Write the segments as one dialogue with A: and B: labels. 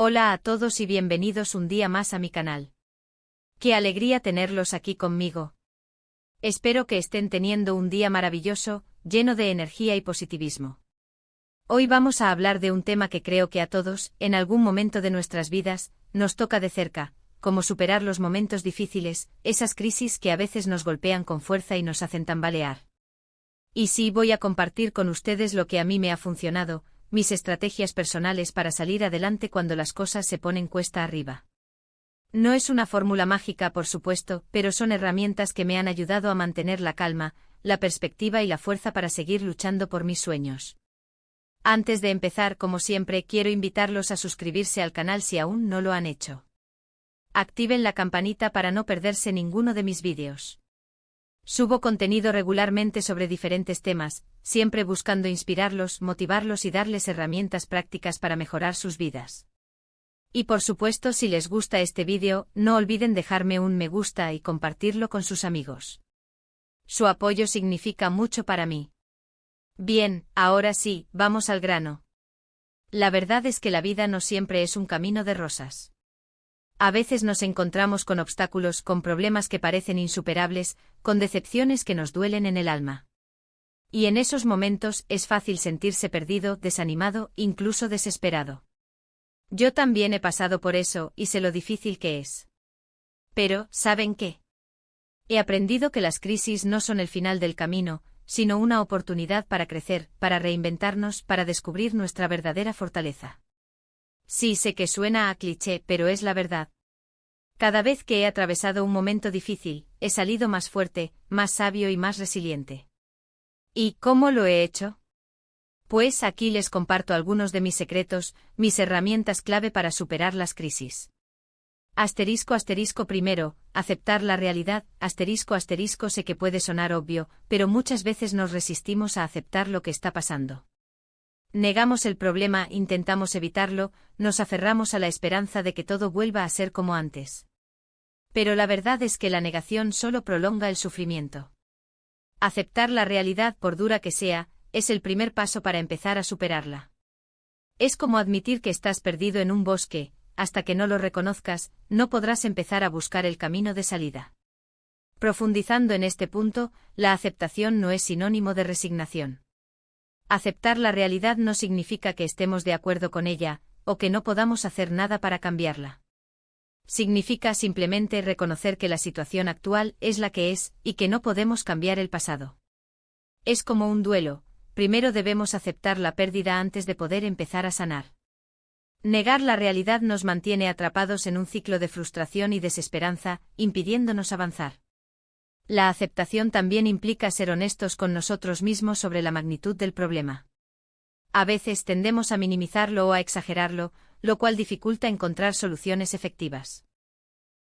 A: Hola a todos y bienvenidos un día más a mi canal. Qué alegría tenerlos aquí conmigo. Espero que estén teniendo un día maravilloso, lleno de energía y positivismo. Hoy vamos a hablar de un tema que creo que a todos, en algún momento de nuestras vidas, nos toca de cerca, cómo superar los momentos difíciles, esas crisis que a veces nos golpean con fuerza y nos hacen tambalear. Y sí, voy a compartir con ustedes lo que a mí me ha funcionado, mis estrategias personales para salir adelante cuando las cosas se ponen cuesta arriba. No es una fórmula mágica, por supuesto, pero son herramientas que me han ayudado a mantener la calma, la perspectiva y la fuerza para seguir luchando por mis sueños. Antes de empezar, como siempre, quiero invitarlos a suscribirse al canal si aún no lo han hecho. Activen la campanita para no perderse ninguno de mis vídeos. Subo contenido regularmente sobre diferentes temas, siempre buscando inspirarlos, motivarlos y darles herramientas prácticas para mejorar sus vidas. Y por supuesto, si les gusta este vídeo, no olviden dejarme un me gusta y compartirlo con sus amigos. Su apoyo significa mucho para mí. Bien, ahora sí, vamos al grano. La verdad es que la vida no siempre es un camino de rosas. A veces nos encontramos con obstáculos, con problemas que parecen insuperables, con decepciones que nos duelen en el alma. Y en esos momentos es fácil sentirse perdido, desanimado, incluso desesperado. Yo también he pasado por eso y sé lo difícil que es. Pero, ¿saben qué? He aprendido que las crisis no son el final del camino, sino una oportunidad para crecer, para reinventarnos, para descubrir nuestra verdadera fortaleza. Sí, sé que suena a cliché, pero es la verdad. Cada vez que he atravesado un momento difícil, he salido más fuerte, más sabio y más resiliente. ¿Y cómo lo he hecho? Pues aquí les comparto algunos de mis secretos, mis herramientas clave para superar las crisis. Primero, aceptar la realidad. Sé que puede sonar obvio, pero muchas veces nos resistimos a aceptar lo que está pasando. Negamos el problema, intentamos evitarlo, nos aferramos a la esperanza de que todo vuelva a ser como antes. Pero la verdad es que la negación solo prolonga el sufrimiento. Aceptar la realidad, por dura que sea, es el primer paso para empezar a superarla. Es como admitir que estás perdido en un bosque, hasta que no lo reconozcas, no podrás empezar a buscar el camino de salida. Profundizando en este punto, la aceptación no es sinónimo de resignación. Aceptar la realidad no significa que estemos de acuerdo con ella, o que no podamos hacer nada para cambiarla. Significa simplemente reconocer que la situación actual es la que es, y que no podemos cambiar el pasado. Es como un duelo, primero debemos aceptar la pérdida antes de poder empezar a sanar. Negar la realidad nos mantiene atrapados en un ciclo de frustración y desesperanza, impidiéndonos avanzar. La aceptación también implica ser honestos con nosotros mismos sobre la magnitud del problema. A veces tendemos a minimizarlo o a exagerarlo, lo cual dificulta encontrar soluciones efectivas.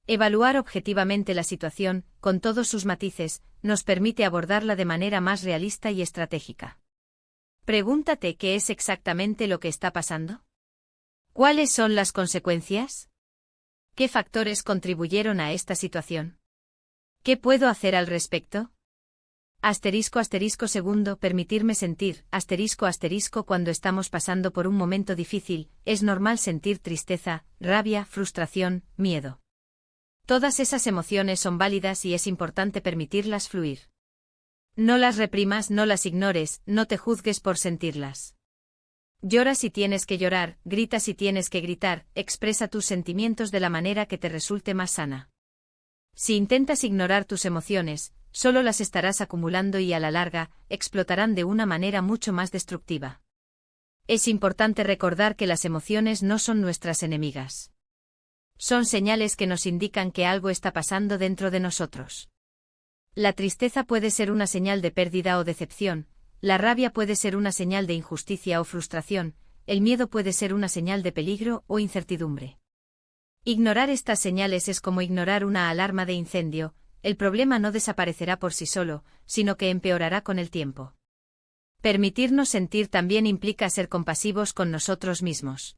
A: Evaluar objetivamente la situación, con todos sus matices, nos permite abordarla de manera más realista y estratégica. Pregúntate qué es exactamente lo que está pasando. ¿Cuáles son las consecuencias? ¿Qué factores contribuyeron a esta situación? ¿Qué puedo hacer al respecto? Segundo, permitirme sentir. Cuando estamos pasando por un momento difícil, es normal sentir tristeza, rabia, frustración, miedo. Todas esas emociones son válidas y es importante permitirlas fluir. No las reprimas, no las ignores, no te juzgues por sentirlas. Llora si tienes que llorar, grita si tienes que gritar, expresa tus sentimientos de la manera que te resulte más sana. Si intentas ignorar tus emociones, solo las estarás acumulando y a la larga, explotarán de una manera mucho más destructiva. Es importante recordar que las emociones no son nuestras enemigas. Son señales que nos indican que algo está pasando dentro de nosotros. La tristeza puede ser una señal de pérdida o decepción, la rabia puede ser una señal de injusticia o frustración, el miedo puede ser una señal de peligro o incertidumbre. Ignorar estas señales es como ignorar una alarma de incendio, el problema no desaparecerá por sí solo, sino que empeorará con el tiempo. Permitirnos sentir también implica ser compasivos con nosotros mismos.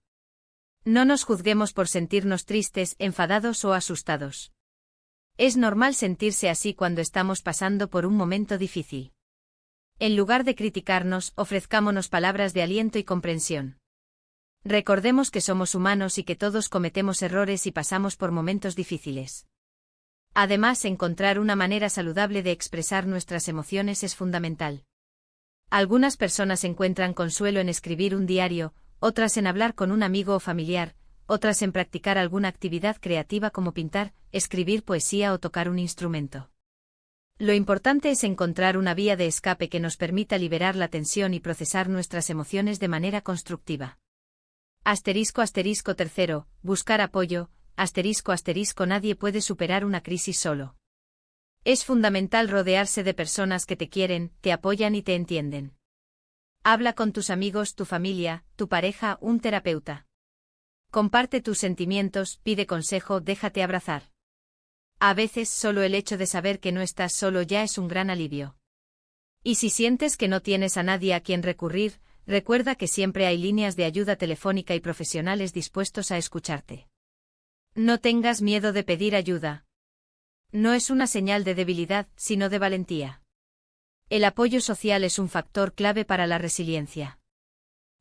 A: No nos juzguemos por sentirnos tristes, enfadados o asustados. Es normal sentirse así cuando estamos pasando por un momento difícil. En lugar de criticarnos, ofrezcámonos palabras de aliento y comprensión. Recordemos que somos humanos y que todos cometemos errores y pasamos por momentos difíciles. Además, encontrar una manera saludable de expresar nuestras emociones es fundamental. Algunas personas encuentran consuelo en escribir un diario, otras en hablar con un amigo o familiar, otras en practicar alguna actividad creativa como pintar, escribir poesía o tocar un instrumento. Lo importante es encontrar una vía de escape que nos permita liberar la tensión y procesar nuestras emociones de manera constructiva. Tercero, buscar apoyo. Nadie puede superar una crisis solo. Es fundamental rodearse de personas que te quieren, te apoyan y te entienden. Habla con tus amigos, tu familia, tu pareja, un terapeuta. Comparte tus sentimientos, pide consejo, déjate abrazar. A veces solo el hecho de saber que no estás solo ya es un gran alivio. Y si sientes que no tienes a nadie a quien recurrir, recuerda que siempre hay líneas de ayuda telefónica y profesionales dispuestos a escucharte. No tengas miedo de pedir ayuda. No es una señal de debilidad, sino de valentía. El apoyo social es un factor clave para la resiliencia.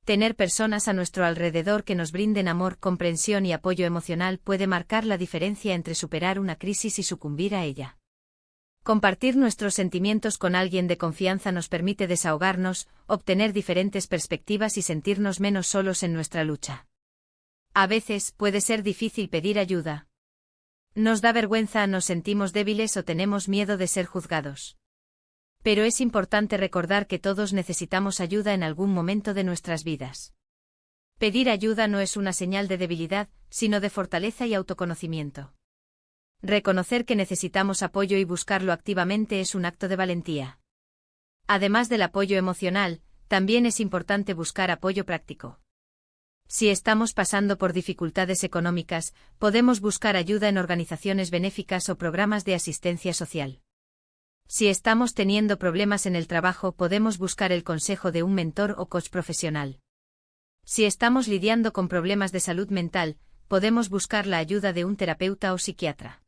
A: Tener personas a nuestro alrededor que nos brinden amor, comprensión y apoyo emocional puede marcar la diferencia entre superar una crisis y sucumbir a ella. Compartir nuestros sentimientos con alguien de confianza nos permite desahogarnos, obtener diferentes perspectivas y sentirnos menos solos en nuestra lucha. A veces puede ser difícil pedir ayuda. Nos da vergüenza, nos sentimos débiles o tenemos miedo de ser juzgados. Pero es importante recordar que todos necesitamos ayuda en algún momento de nuestras vidas. Pedir ayuda no es una señal de debilidad, sino de fortaleza y autoconocimiento. Reconocer que necesitamos apoyo y buscarlo activamente es un acto de valentía. Además del apoyo emocional, también es importante buscar apoyo práctico. Si estamos pasando por dificultades económicas, podemos buscar ayuda en organizaciones benéficas o programas de asistencia social. Si estamos teniendo problemas en el trabajo, podemos buscar el consejo de un mentor o coach profesional. Si estamos lidiando con problemas de salud mental, podemos buscar la ayuda de un terapeuta o psiquiatra.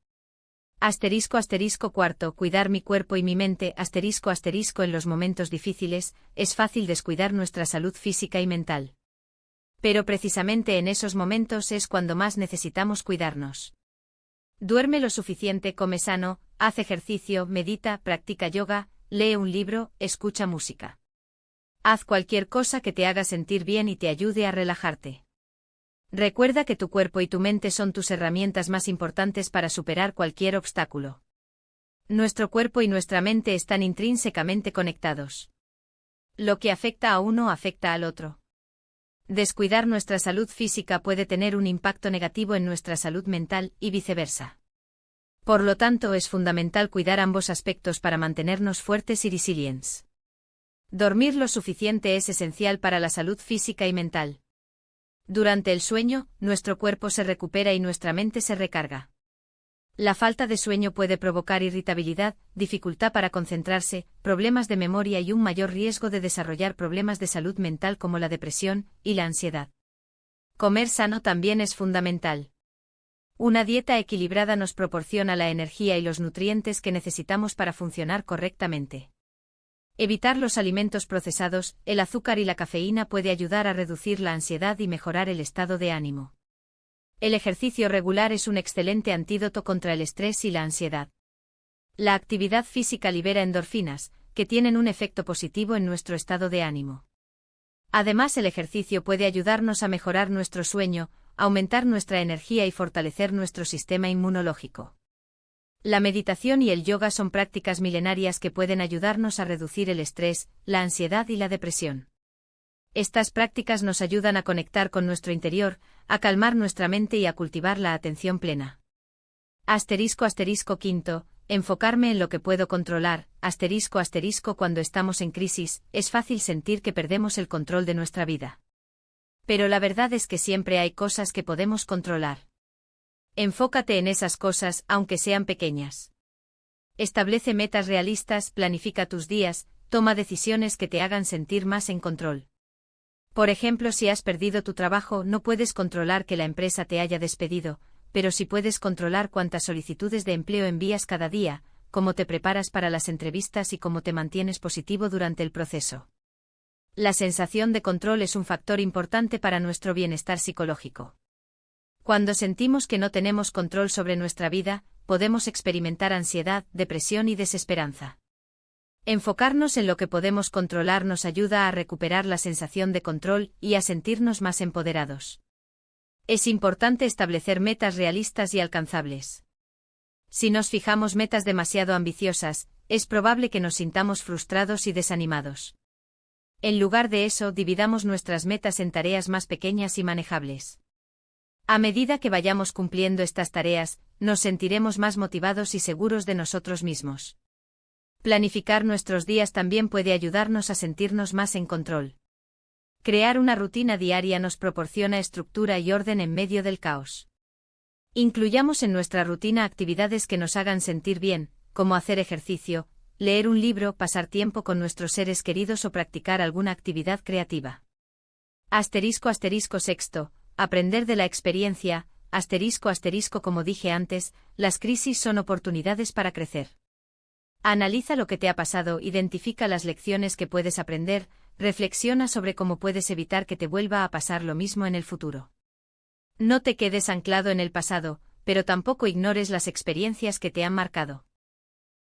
A: Cuarto, cuidar mi cuerpo y mi mente. En los momentos difíciles, es fácil descuidar nuestra salud física y mental. Pero precisamente en esos momentos es cuando más necesitamos cuidarnos. Duerme lo suficiente, come sano, haz ejercicio, medita, practica yoga, lee un libro, escucha música. Haz cualquier cosa que te haga sentir bien y te ayude a relajarte. Recuerda que tu cuerpo y tu mente son tus herramientas más importantes para superar cualquier obstáculo. Nuestro cuerpo y nuestra mente están intrínsecamente conectados. Lo que afecta a uno afecta al otro. Descuidar nuestra salud física puede tener un impacto negativo en nuestra salud mental y viceversa. Por lo tanto, es fundamental cuidar ambos aspectos para mantenernos fuertes y resilientes. Dormir lo suficiente es esencial para la salud física y mental. Durante el sueño, nuestro cuerpo se recupera y nuestra mente se recarga. La falta de sueño puede provocar irritabilidad, dificultad para concentrarse, problemas de memoria y un mayor riesgo de desarrollar problemas de salud mental como la depresión y la ansiedad. Comer sano también es fundamental. Una dieta equilibrada nos proporciona la energía y los nutrientes que necesitamos para funcionar correctamente. Evitar los alimentos procesados, el azúcar y la cafeína puede ayudar a reducir la ansiedad y mejorar el estado de ánimo. El ejercicio regular es un excelente antídoto contra el estrés y la ansiedad. La actividad física libera endorfinas, que tienen un efecto positivo en nuestro estado de ánimo. Además, el ejercicio puede ayudarnos a mejorar nuestro sueño, aumentar nuestra energía y fortalecer nuestro sistema inmunológico. La meditación y el yoga son prácticas milenarias que pueden ayudarnos a reducir el estrés, la ansiedad y la depresión. Estas prácticas nos ayudan a conectar con nuestro interior, a calmar nuestra mente y a cultivar la atención plena. Quinto, enfocarme en lo que puedo controlar. Cuando estamos en crisis, es fácil sentir que perdemos el control de nuestra vida. Pero la verdad es que siempre hay cosas que podemos controlar. Enfócate en esas cosas, aunque sean pequeñas. Establece metas realistas, planifica tus días, toma decisiones que te hagan sentir más en control. Por ejemplo, si has perdido tu trabajo, no puedes controlar que la empresa te haya despedido, pero sí puedes controlar cuántas solicitudes de empleo envías cada día, cómo te preparas para las entrevistas y cómo te mantienes positivo durante el proceso. La sensación de control es un factor importante para nuestro bienestar psicológico. Cuando sentimos que no tenemos control sobre nuestra vida, podemos experimentar ansiedad, depresión y desesperanza. Enfocarnos en lo que podemos controlar nos ayuda a recuperar la sensación de control y a sentirnos más empoderados. Es importante establecer metas realistas y alcanzables. Si nos fijamos metas demasiado ambiciosas, es probable que nos sintamos frustrados y desanimados. En lugar de eso, dividamos nuestras metas en tareas más pequeñas y manejables. A medida que vayamos cumpliendo estas tareas, nos sentiremos más motivados y seguros de nosotros mismos. Planificar nuestros días también puede ayudarnos a sentirnos más en control. Crear una rutina diaria nos proporciona estructura y orden en medio del caos. Incluyamos en nuestra rutina actividades que nos hagan sentir bien, como hacer ejercicio, leer un libro, pasar tiempo con nuestros seres queridos o practicar alguna actividad creativa. **Sexto. Aprender de la experiencia. Como dije antes, las crisis son oportunidades para crecer. Analiza lo que te ha pasado, identifica las lecciones que puedes aprender, reflexiona sobre cómo puedes evitar que te vuelva a pasar lo mismo en el futuro. No te quedes anclado en el pasado, pero tampoco ignores las experiencias que te han marcado.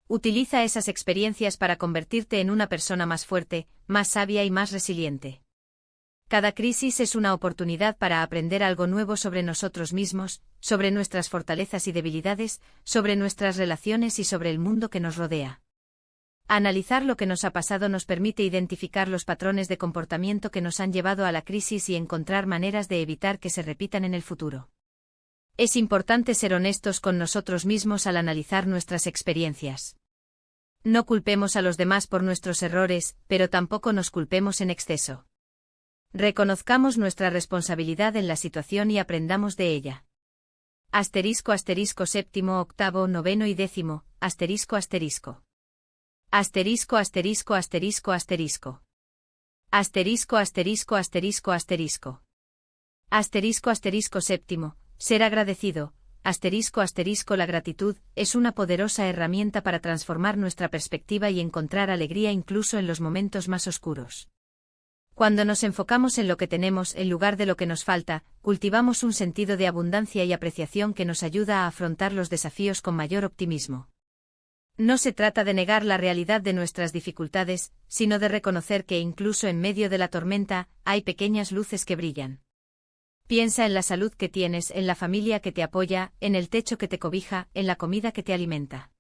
A: Utiliza esas experiencias para convertirte en una persona más fuerte, más sabia y más resiliente. Cada crisis es una oportunidad para aprender algo nuevo sobre nosotros mismos, sobre nuestras fortalezas y debilidades, sobre nuestras relaciones y sobre el mundo que nos rodea. Analizar lo que nos ha pasado nos permite identificar los patrones de comportamiento que nos han llevado a la crisis y encontrar maneras de evitar que se repitan en el futuro. Es importante ser honestos con nosotros mismos al analizar nuestras experiencias. No culpemos a los demás por nuestros errores, pero tampoco nos culpemos en exceso. Reconozcamos nuestra responsabilidad en la situación y aprendamos de ella. Séptimo, octavo, noveno y décimo, ***. Séptimo, ser agradecido. La gratitud es una poderosa herramienta para transformar nuestra perspectiva y encontrar alegría incluso en los momentos más oscuros. Cuando nos enfocamos en lo que tenemos en lugar de lo que nos falta, cultivamos un sentido de abundancia y apreciación que nos ayuda a afrontar los desafíos con mayor optimismo. No se trata de negar la realidad de nuestras dificultades, sino de reconocer que incluso en medio de la tormenta, hay pequeñas luces que brillan. Piensa en la salud que tienes, en la familia que te apoya, en el techo que te cobija, en la comida que te alimenta.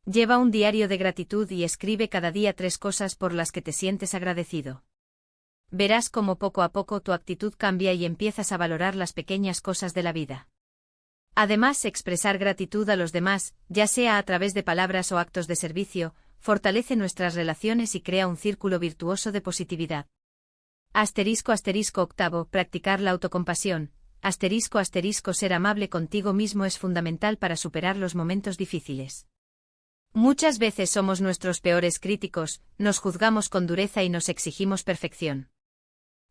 A: Lleva un diario de gratitud y escribe cada día 3 cosas por las que te sientes agradecido. Verás cómo poco a poco tu actitud cambia y empiezas a valorar las pequeñas cosas de la vida. Además, expresar gratitud a los demás, ya sea a través de palabras o actos de servicio, fortalece nuestras relaciones y crea un círculo virtuoso de positividad. Octavo, practicar la autocompasión. Ser amable contigo mismo es fundamental para superar los momentos difíciles. Muchas veces somos nuestros peores críticos, nos juzgamos con dureza y nos exigimos perfección.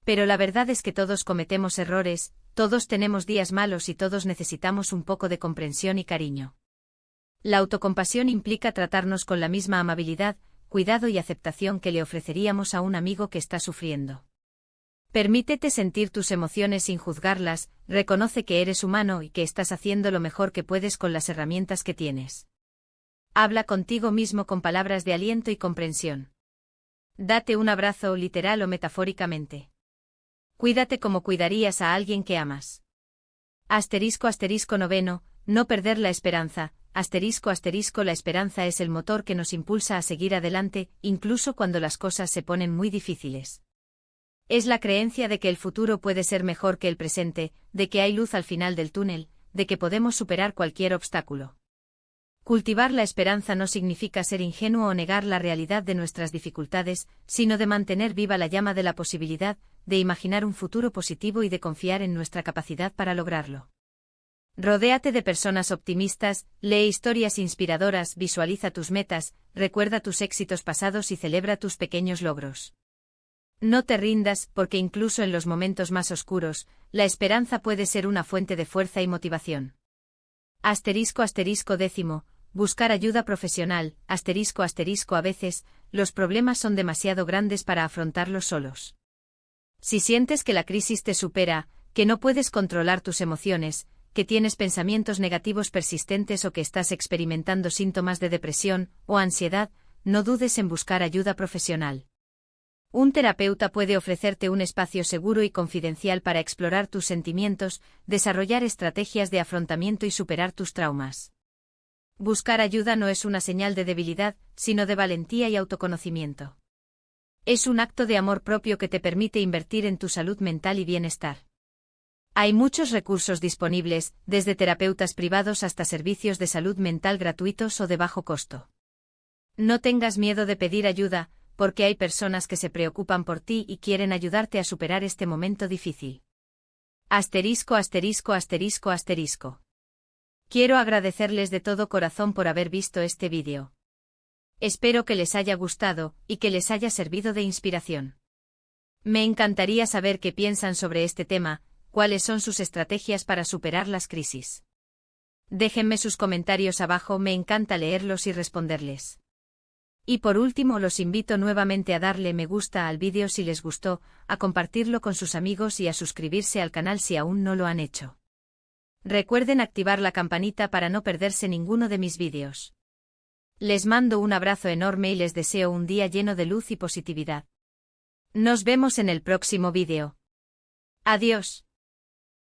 A: Pero la verdad es que todos cometemos errores, todos tenemos días malos y todos necesitamos un poco de comprensión y cariño. La autocompasión implica tratarnos con la misma amabilidad, cuidado y aceptación que le ofreceríamos a un amigo que está sufriendo. Permítete sentir tus emociones sin juzgarlas, reconoce que eres humano y que estás haciendo lo mejor que puedes con las herramientas que tienes. Habla contigo mismo con palabras de aliento y comprensión. Date un abrazo, literal o metafóricamente. Cuídate como cuidarías a alguien que amas. Noveno, no perder la esperanza. La esperanza es el motor que nos impulsa a seguir adelante, incluso cuando las cosas se ponen muy difíciles. Es la creencia de que el futuro puede ser mejor que el presente, de que hay luz al final del túnel, de que podemos superar cualquier obstáculo. Cultivar la esperanza no significa ser ingenuo o negar la realidad de nuestras dificultades, sino de mantener viva la llama de la posibilidad, de imaginar un futuro positivo y de confiar en nuestra capacidad para lograrlo. Rodéate de personas optimistas, lee historias inspiradoras, visualiza tus metas, recuerda tus éxitos pasados y celebra tus pequeños logros. No te rindas, porque incluso en los momentos más oscuros, la esperanza puede ser una fuente de fuerza y motivación. Décimo, buscar ayuda profesional, ***. A veces, los problemas son demasiado grandes para afrontarlos solos. Si sientes que la crisis te supera, que no puedes controlar tus emociones, que tienes pensamientos negativos persistentes o que estás experimentando síntomas de depresión o ansiedad, no dudes en buscar ayuda profesional. Un terapeuta puede ofrecerte un espacio seguro y confidencial para explorar tus sentimientos, desarrollar estrategias de afrontamiento y superar tus traumas. Buscar ayuda no es una señal de debilidad, sino de valentía y autoconocimiento. Es un acto de amor propio que te permite invertir en tu salud mental y bienestar. Hay muchos recursos disponibles, desde terapeutas privados hasta servicios de salud mental gratuitos o de bajo costo. No tengas miedo de pedir ayuda, porque hay personas que se preocupan por ti y quieren ayudarte a superar este momento difícil. ***. Quiero agradecerles de todo corazón por haber visto este vídeo. Espero que les haya gustado y que les haya servido de inspiración. Me encantaría saber qué piensan sobre este tema, cuáles son sus estrategias para superar las crisis. Déjenme sus comentarios abajo, me encanta leerlos y responderles. Y por último los invito nuevamente a darle me gusta al vídeo si les gustó, a compartirlo con sus amigos y a suscribirse al canal si aún no lo han hecho. Recuerden activar la campanita para no perderse ninguno de mis vídeos. Les mando un abrazo enorme y les deseo un día lleno de luz y positividad. Nos vemos en el próximo vídeo. Adiós.